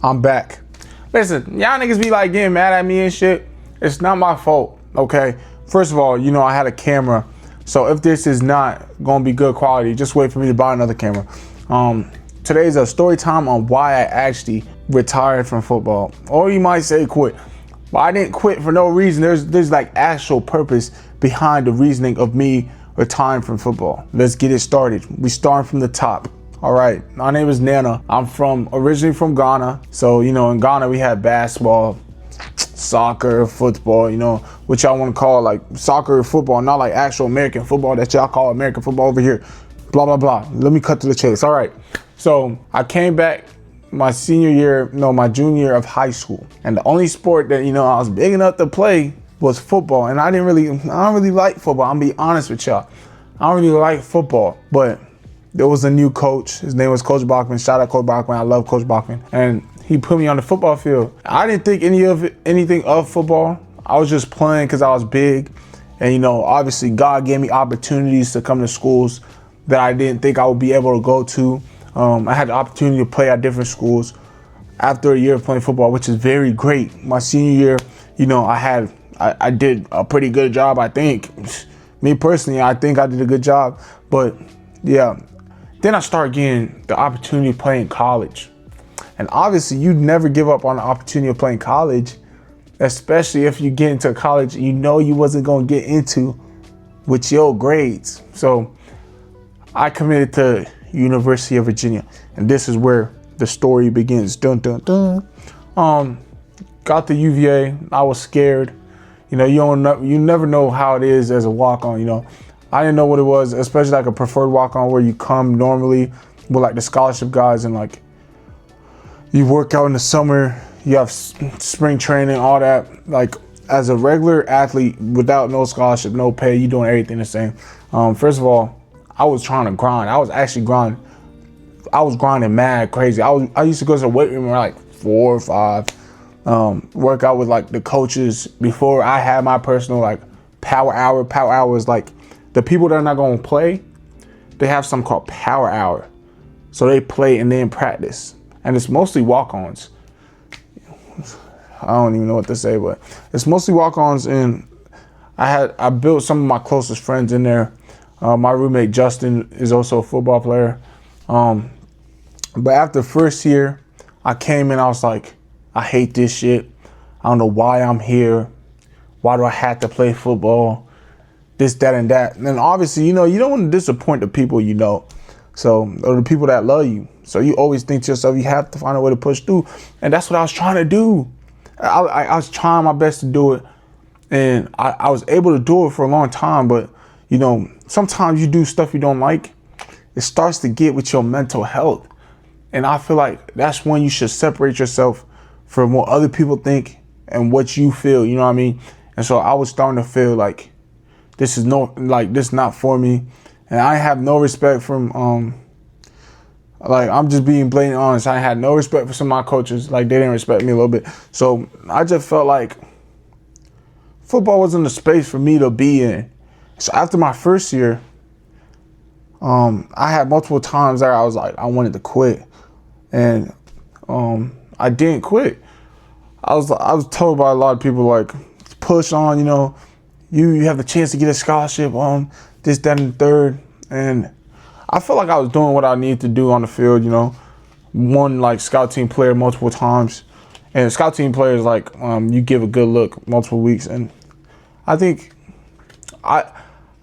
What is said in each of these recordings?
I'm back. Listen, y'all niggas be like getting mad at me and shit. It's not my fault, okay? First of all, you know I had a camera. So if this is not gonna be good quality, just wait for me to buy another camera. Today's a story time on why I actually retired from football. Or you might say quit. But I didn't quit for no reason. There's like actual purpose behind the reasoning of me retiring from football. Let's get it started. We start from the top. All right, my name is Nana. I'm originally from Ghana. So, you know, in Ghana we had basketball, soccer, football, you know, what y'all want to call like soccer or football, not like actual American football that y'all call American football over here. Blah, blah, blah. Let me cut to the chase. All right. So I came back my junior year of high school. And the only sport that, you know, I was big enough to play was football. And I don't really like football. I'm gonna be honest with y'all. I don't really like football, but there was a new coach. His name was Coach Bachman. Shout out Coach Bachman. I love Coach Bachman. And he put me on the football field. I didn't think anything of football. I was just playing because I was big. And, you know, obviously God gave me opportunities to come to schools that I didn't think I would be able to go to. I had the opportunity to play at different schools after a year of playing football, which is very great. My senior year, you know, I did a pretty good job, I think. Me personally, I think I did a good job. But, yeah. Then I started getting the opportunity to play in college. And obviously, you never give up on the opportunity of playing college, especially if you get into college you know you wasn't going to get into with your grades. So I committed to University of Virginia. And this is where the story begins. Dun, dun, dun. Got the UVA. I was scared. You know, you never know how it is as a walk-on, you know. I didn't know what it was, especially like a preferred walk-on where you come normally with like the scholarship guys and like you work out in the summer, you have spring training, all that. Like as a regular athlete without no scholarship, no pay, you doing everything the same. First of all, I was trying to grind. I was actually grinding. I was grinding mad crazy. I used to go to the weight room at like 4 or 5, work out with like the coaches before I had my personal like power hour. Power hour is like the people that are not going to play, they have something called power hour. So they play and then practice. And it's mostly walk-ons. I don't even know what to say, but it's mostly walk-ons. And I built some of my closest friends in there. My roommate Justin is also a football player. But after the first year, I came in, I was like, I hate this shit. I don't know why I'm here. Why do I have to play football? This, that, and that. And then obviously, you know, you don't want to disappoint the people you know. So, or the people that love you. So you always think to yourself, you have to find a way to push through. And that's what I was trying to do. I was trying my best to do it. And I was able to do it for a long time. But, you know, sometimes you do stuff you don't like. It starts to get with your mental health. And I feel like that's when you should separate yourself from what other people think and what you feel. You know what I mean? And so I was starting to feel like, this is not for me. And I have no respect from, like, I'm just being blatantly honest. I had no respect for some of my coaches. Like, they didn't respect me a little bit. So I just felt like football wasn't the space for me to be in. So after my first year, I had multiple times there I was like, I wanted to quit. And I didn't quit. I was told by a lot of people, like, push on, you know, you have the chance to get a scholarship, this, that, and the third. And I felt like I was doing what I needed to do on the field, you know. One, like, scout team player multiple times. And scout team players, like, you give a good look multiple weeks. And I think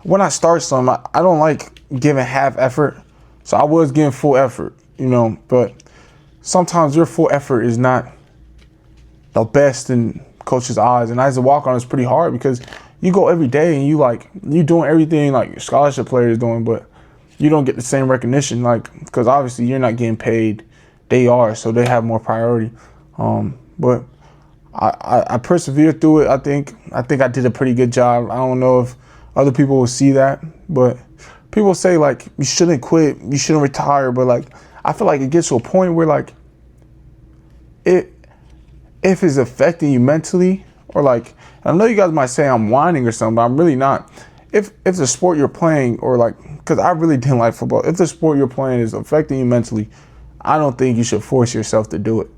when I start something, I don't like giving half effort. So I was giving full effort, you know. But sometimes your full effort is not the best in coach's eyes. And as a walk-on, it's pretty hard because you go every day and you doing everything like your scholarship player is doing, but you don't get the same recognition, like, because obviously you're not getting paid. They are, so they have more priority. But I persevered through it. I think I did a pretty good job. I don't know if other people will see that, but people say like you shouldn't quit, you shouldn't retire. But like I feel like it gets to a point where like if it's affecting you mentally, or like I know you guys might say I'm whining or something, but I'm really not. if the sport you're playing, or like, because I really didn't like football, if the sport you're playing is affecting you mentally, I don't think you should force yourself to do it,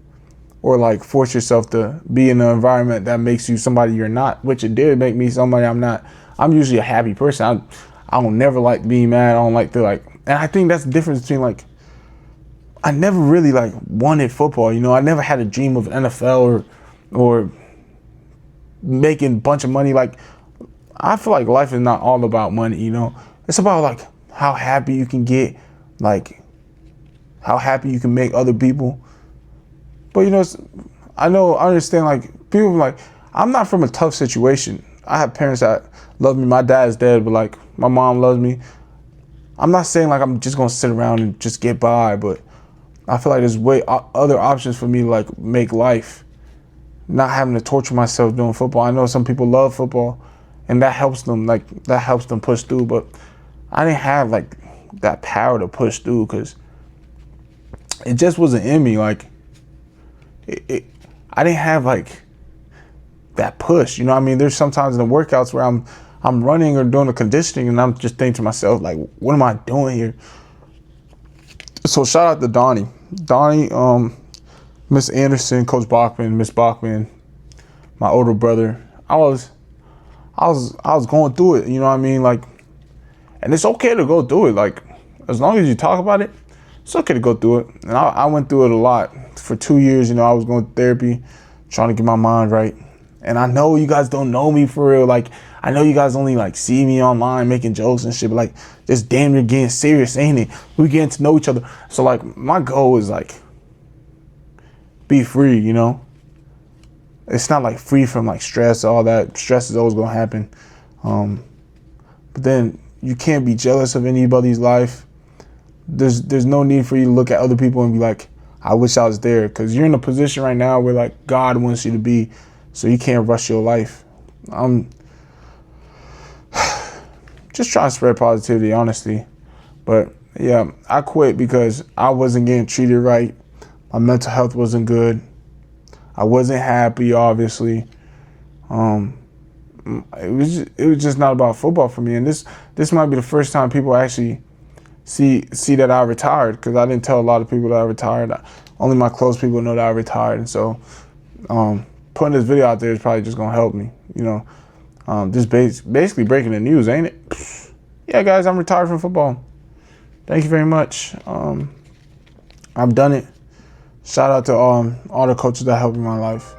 or like force yourself to be in an environment that makes you somebody you're not, which it did make me somebody I'm not. I'm usually a happy person. I don't never like being mad. I don't like to like, and I think that's the difference between like, I never really like wanted football. You know, I never had a dream of NFL or making a bunch of money. Like, I feel like life is not all about money, you know. It's about like how happy you can get, like how happy you can make other people. But you know, I understand, like, people like, I'm not from a tough situation. I have parents that love me. My dad is dead, but like my mom loves me. I'm not saying like I'm just gonna sit around and just get by, but I feel like there's way other options for me to like make life, not having to torture myself doing football. I know some people love football, and that helps them. Like, that helps them push through. But I didn't have like that power to push through because it just wasn't in me. Like, I didn't have like that push. You know what I mean? There's sometimes in the workouts where I'm running or doing the conditioning, and I'm just thinking to myself, like, what am I doing here? So shout out to Donnie, Miss Anderson, Coach Bachman, Miss Bachman, my older brother. I was going through it, you know what I mean? Like, and it's okay to go through it. Like, as long as you talk about it, it's okay to go through it. And I went through it a lot. For 2 years, you know, I was going to therapy, trying to get my mind right. And I know you guys don't know me for real. Like, I know you guys only like see me online making jokes and shit, but like, this damn near getting serious, ain't it? We getting to know each other. So like, my goal is like, be free, you know? It's not like free from like stress, all that. Stress is always gonna happen. But then you can't be jealous of anybody's life. There's no need for you to look at other people and be like, I wish I was there. Cause you're in a position right now where like God wants you to be. So you can't rush your life. I'm just trying to spread positivity, honestly. But yeah, I quit because I wasn't getting treated right. My mental health wasn't good. I wasn't happy, obviously. It was just not about football for me. And this might be the first time people actually see that I retired, because I didn't tell a lot of people that I retired. Only my close people know that I retired. And so putting this video out there is probably just going to help me, you know. Just basically breaking the news, ain't it? Yeah, guys, I'm retired from football. Thank you very much. I've done it. Shout out to all the coaches that helped me in my life.